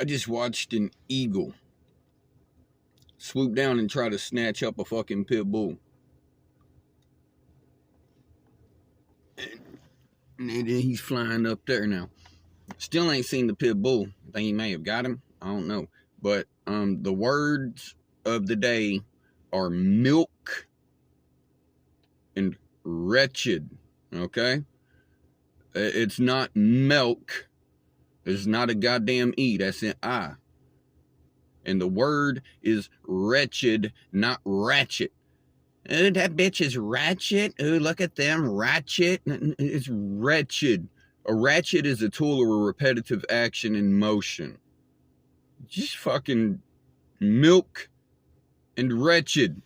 I just watched an eagle swoop down and try to snatch up a fucking pit bull. And he's flying up there now. Still ain't seen the pit bull. I think he may have got him. I don't know. But the words of the day are milk and wretched. Okay? It's not melk. It's not a goddamn E. That's an I. And the word is wretched, not ratchet. Oh, that bitch is ratchet. Oh, look at them, ratchet. It's wretched. A ratchet is a tool or a repetitive action in motion. Just fucking milk and wretched.